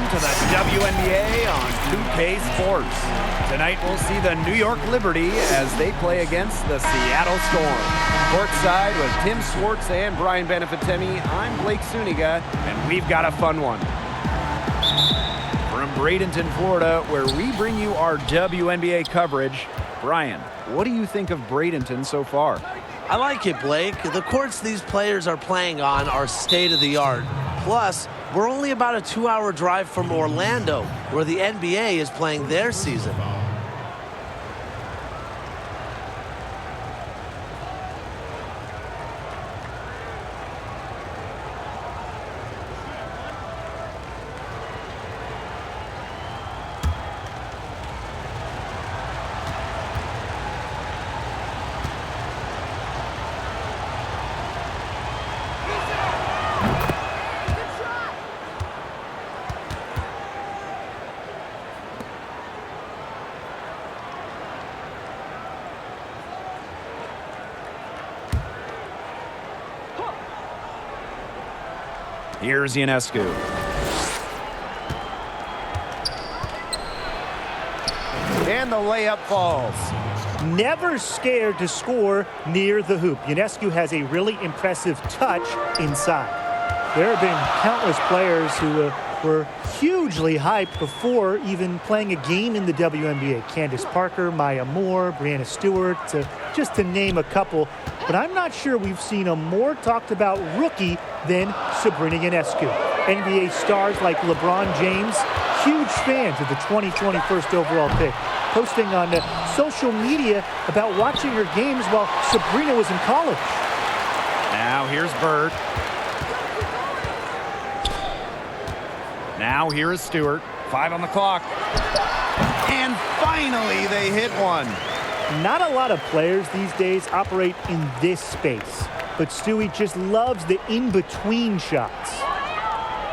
welcome to the WNBA on 2K Sports. Tonight we'll see the New York Liberty as they play against the Seattle Storm. Courtside with Tim Swartz and Brian Benefitemi, I'm Blake Suniga, and we've got a fun one. From Bradenton, Florida, where we bring you our WNBA coverage, Brian, what do you think of Bradenton so far? I like it, Blake. The courts these players are playing on are state-of-the-art. Plus, we're only about a 2-hour drive from Orlando, where the NBA is playing their season. Here's Ionescu. And the layup falls. Never scared to score near the hoop. Ionescu has a really impressive touch inside. There have been countless players who were hugely hyped before even playing a game in the WNBA. Candace Parker, Maya Moore, Breanna Stewart, just to name a couple. But I'm not sure we've seen a more talked about rookie than Sabrina Ionescu. NBA stars like LeBron James, huge fans of the 2021 overall pick, posting on social media about watching her games while Sabrina was in college. Now here's Bird. Now here is Stewart. 5 on the clock. And finally they hit one. Not a lot of players these days operate in this space, but Stewie just loves the in-between shots.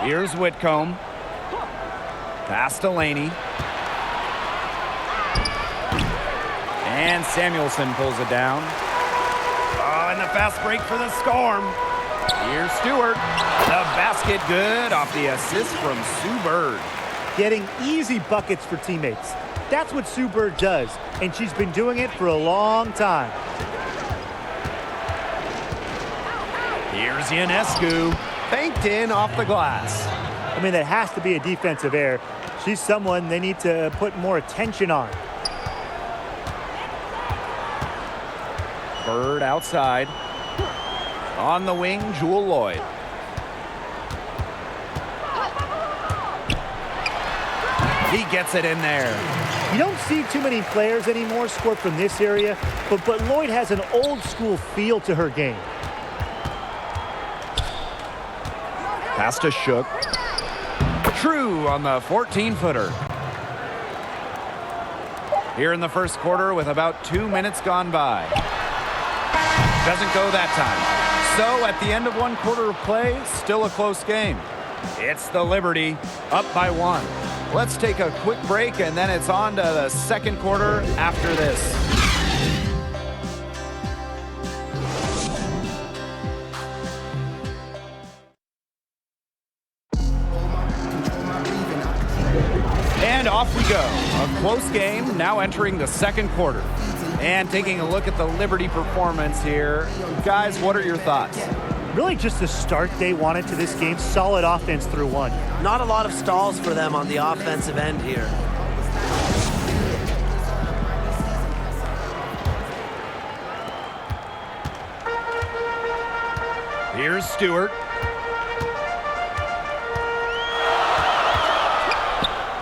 Here's Whitcomb. Pass to Laney. And Samuelson pulls it down. Oh, and the fast break for the Storm. Here's Stewart. The basket good off the assist from Sue Bird. Getting easy buckets for teammates. That's what Sue Bird does, and she's been doing it for a long time. Here's Ionescu. Banked in off the glass. I mean, that has to be a defensive error. She's someone they need to put more attention on. Bird outside. On the wing, Jewel Lloyd. He gets it in there. You don't see too many players anymore score from this area, but Lloyd has an old-school feel to her game. Pass to Shook. True on the 14-footer. Here in the first quarter with about 2 minutes gone by. Doesn't go that time. So at the end of one quarter of play, still a close game. It's the Liberty up by 1. Let's take a quick break, and then it's on to the second quarter after this. And off we go. A close game now entering the second quarter. And taking a look at the Liberty performance here. Guys, what are your thoughts? Really just the start they wanted to this game. Solid offense through 1. Not a lot of stalls for them on the offensive end here. Here's Stewart.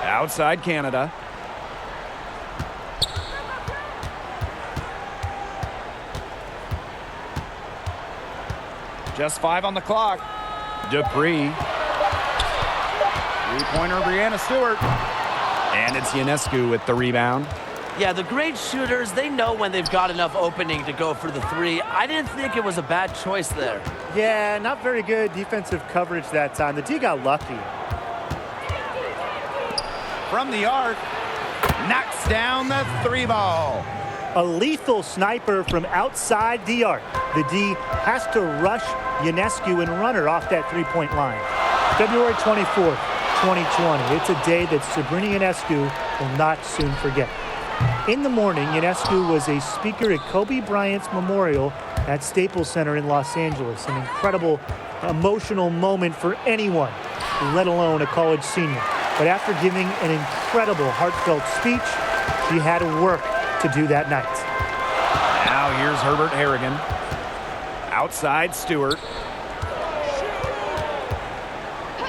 Outside Canada. Just 5 on the clock. Dupree. Three-pointer, Breanna Stewart. And it's Ionescu with the rebound. Yeah, the great shooters, they know when they've got enough opening to go for the 3. I didn't think it was a bad choice there. Yeah, not very good defensive coverage that time. The D got lucky. From the arc, knocks down the 3 ball. A lethal sniper from outside the arc. The D has to rush Ionescu and run her off that three-point line. February 24th, 2020. It's a day that Sabrina Ionescu will not soon forget. In the morning, Ionescu was a speaker at Kobe Bryant's memorial at Staples Center in Los Angeles. An incredible, emotional moment for anyone, let alone a college senior. But after giving an incredible, heartfelt speech, she had to work to do that night. Now here's Herbert Harrigan. Outside Stewart.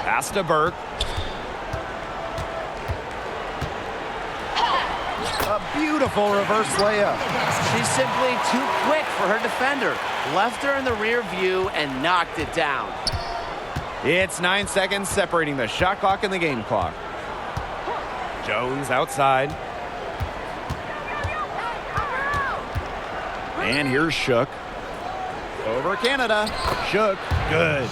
Pass to Burke. A beautiful reverse layup. She's simply too quick for her defender. Left her in the rear view and knocked it down. It's 9 seconds separating the shot clock and the game clock. Jones outside. And here's Shook. Over Canada. Shook. Good.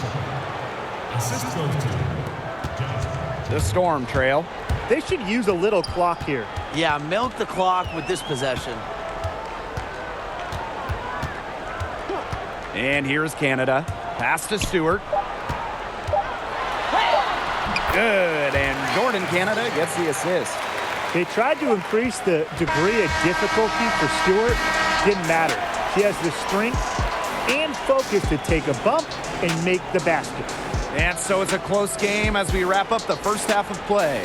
The Storm trail. They should use a little clock here. Yeah, milk the clock with this possession. And here's Canada. Pass to Stewart. Good. And Jordan Canada gets the assist. They tried to increase the degree of difficulty for Stewart. Didn't matter. She has the strength and focus to take a bump and make the basket. And so it's a close game as we wrap up the first half of play.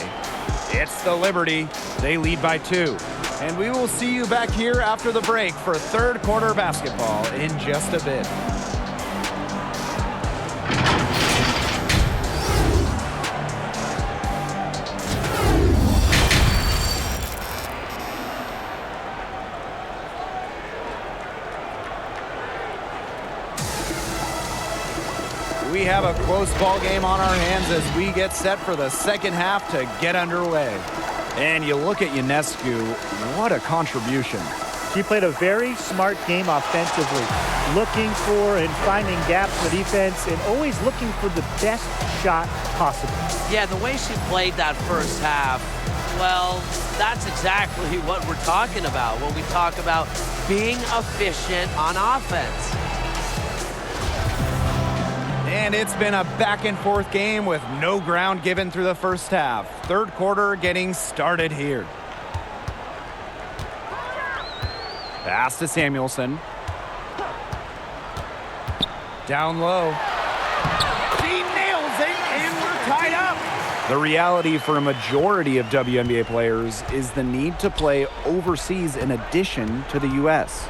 It's the Liberty. They lead by 2. And we will see you back here after the break for third quarter basketball in just a bit. We have a close ball game on our hands as we get set for the second half to get underway. And you look at Ionescu, what a contribution. She played a very smart game offensively, looking for and finding gaps in the defense and always looking for the best shot possible. Yeah, the way she played that first half, well, that's exactly what we're talking about when we talk about being efficient on offense. And it's been a back and forth game with no ground given through the first half. Third quarter getting started here. Pass to Samuelson. Down low. She nails it, and we're tied up. The reality for a majority of WNBA players is the need to play overseas in addition to the U.S.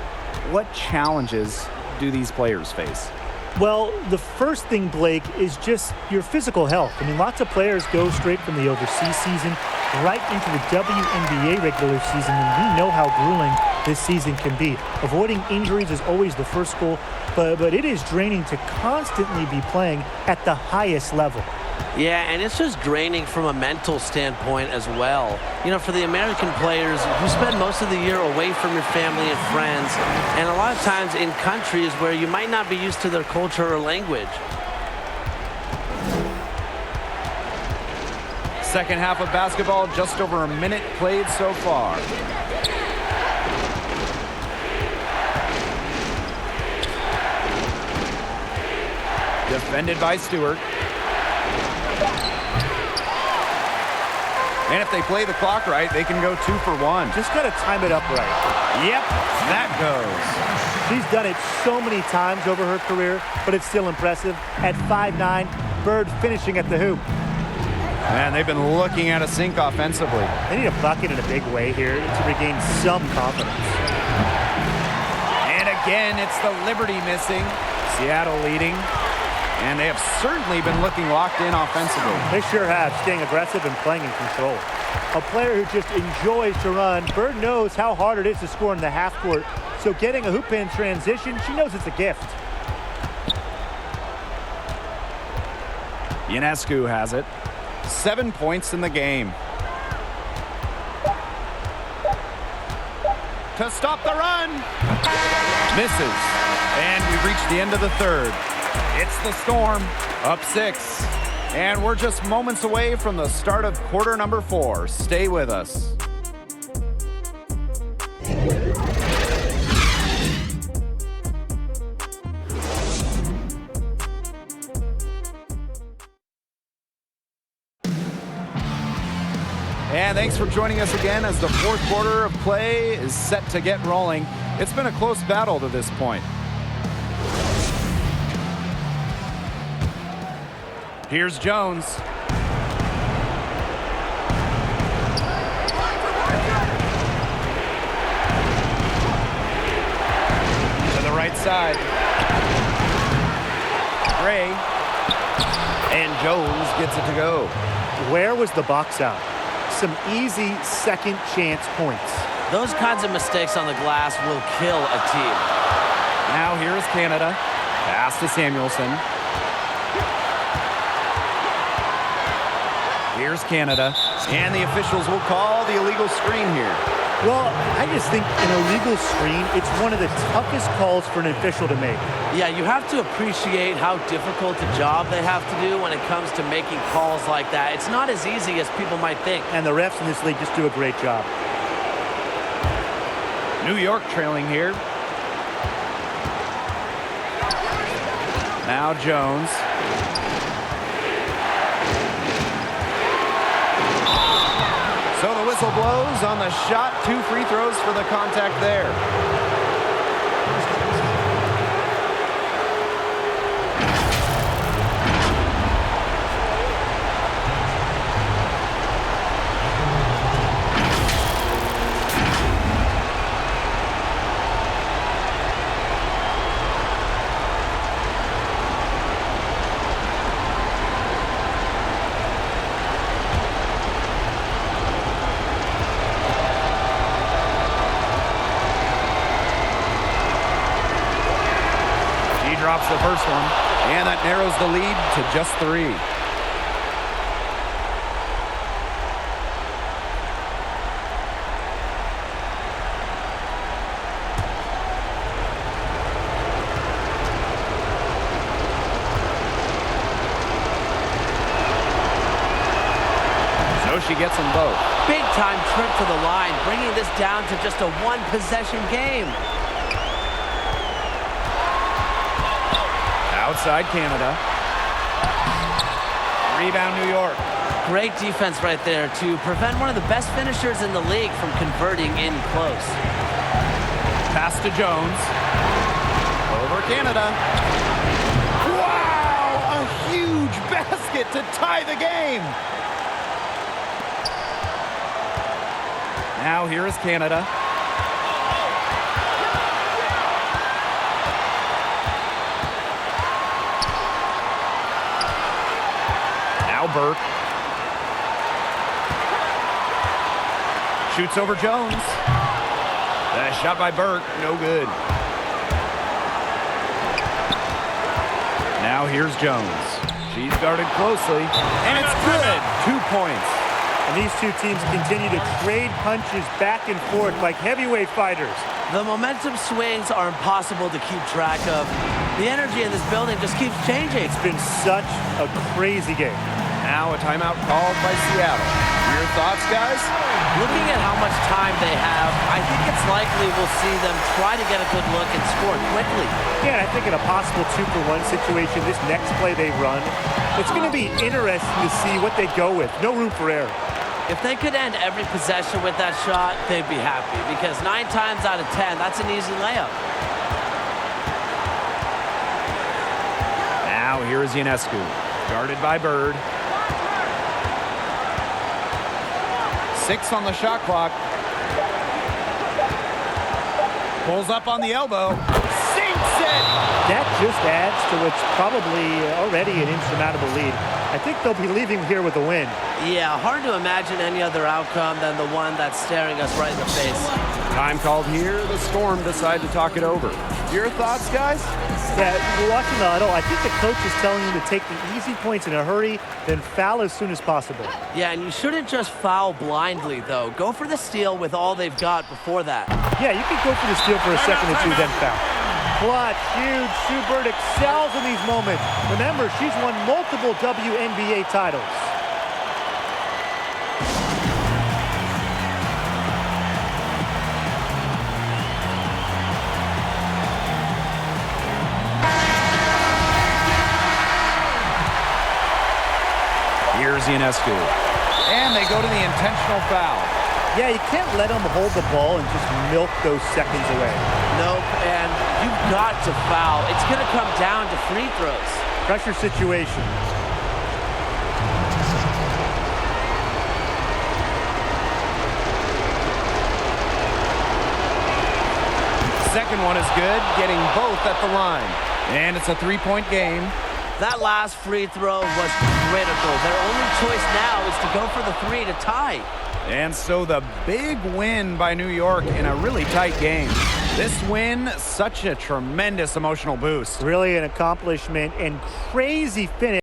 What challenges do these players face? Well, the first thing, Blake, is just your physical health. I mean, lots of players go straight from the overseas season right into the WNBA regular season, and we know how grueling this season can be. Avoiding injuries is always the first goal, but it is draining to constantly be playing at the highest level. Yeah, and it's just draining from a mental standpoint as well. You know, for the American players, you spend most of the year away from your family and friends, and a lot of times in countries where you might not be used to their culture or language. Second half of basketball, just over a minute played so far. Defended by Stewart. And if they play the clock right, they can go 2 for 1. Just got to time it up right. Yep, that goes. She's done it so many times over her career, but it's still impressive. At 5'9", Bird finishing at the hoop. Man, they've been looking at a sink offensively. They need a bucket in a big way here to regain some confidence. And again, it's the Liberty missing. Seattle leading. And they have certainly been looking locked in offensively. They sure have, staying aggressive and playing in control. A player who just enjoys to run. Bird knows how hard it is to score in the half court. So getting a hoop in transition, she knows it's a gift. Ionescu has it. 7 points in the game. To stop the run. Misses. And we've reached the end of the third. It's the Storm, up 6. And we're just moments away from the start of quarter number 4. Stay with us. And thanks for joining us again as the fourth quarter of play is set to get rolling. It's been a close battle to this point. Here's Jones. To the right side. Gray. And Jones gets it to go. Where was the box out? Some easy second chance points. Those kinds of mistakes on the glass will kill a team. Now here is Canada. Pass to Samuelson. Here's Canada. And the officials will call the illegal screen here. Well, I just think an illegal screen, it's one of the toughest calls for an official to make. Yeah, you have to appreciate how difficult a job they have to do when it comes to making calls like that. It's not as easy as people might think. And the refs in this league just do a great job. New York trailing here. Now Jones. So the whistle blows on the shot. 2 free throws for the contact there. Drops the first one, and that narrows the lead to just 3. So she gets them both. Big time trip to the line, bringing this down to just a 1-possession game. Outside Canada. Rebound New York. Great defense right there to prevent one of the best finishers in the league from converting in close. Pass to Jones. Over Canada. Wow! A huge basket to tie the game. Now here is Canada. Burke. Shoots over Jones. That shot by Burke, no good. Now here's Jones. She's guarded closely, and it's good. 2 points. And these two teams continue to trade punches back and forth like heavyweight fighters. The momentum swings are impossible to keep track of. The energy in this building just keeps changing. It's been such a crazy game. Now a timeout called by Seattle. Your thoughts, guys? Looking at how much time they have, I think it's likely we'll see them try to get a good look and score quickly. Yeah, I think in a possible 2-for-1 situation, this next play they run, it's going to be interesting to see what they go with. No room for error. If they could end every possession with that shot, they'd be happy because 9 times out of 10, that's an easy layup. Now here is Ionescu, guarded by Bird. 6 on the shot clock. Pulls up on the elbow. Sinks it! That just adds to what's probably already an insurmountable lead. I think they'll be leaving here with a win. Yeah, hard to imagine any other outcome than the one that's staring us right in the face. Time called here. The Storm decide to talk it over. Your thoughts, guys? Yeah, watching the huddle, I think the coach is telling them to take the easy points in a hurry, then foul as soon as possible. Yeah, and you shouldn't just foul blindly, though. Go for the steal with all they've got before that. Yeah, you can go for the steal for a second or two, then foul. Clutch, huge. Sue Bird excels in these moments. Remember, she's won multiple WNBA titles. Here's Ionescu. And they go to the intentional foul. Yeah, you can't let them hold the ball and just milk those seconds away. Nope, and you've got to foul. It's going to come down to free throws. Pressure situation. Second one is good, getting both at the line. And it's a three-point game. That last free throw was critical. Their only choice now is to go for the three to tie. And so the big win by New York in a really tight game. This win, such a tremendous emotional boost. Really an accomplishment and crazy finish.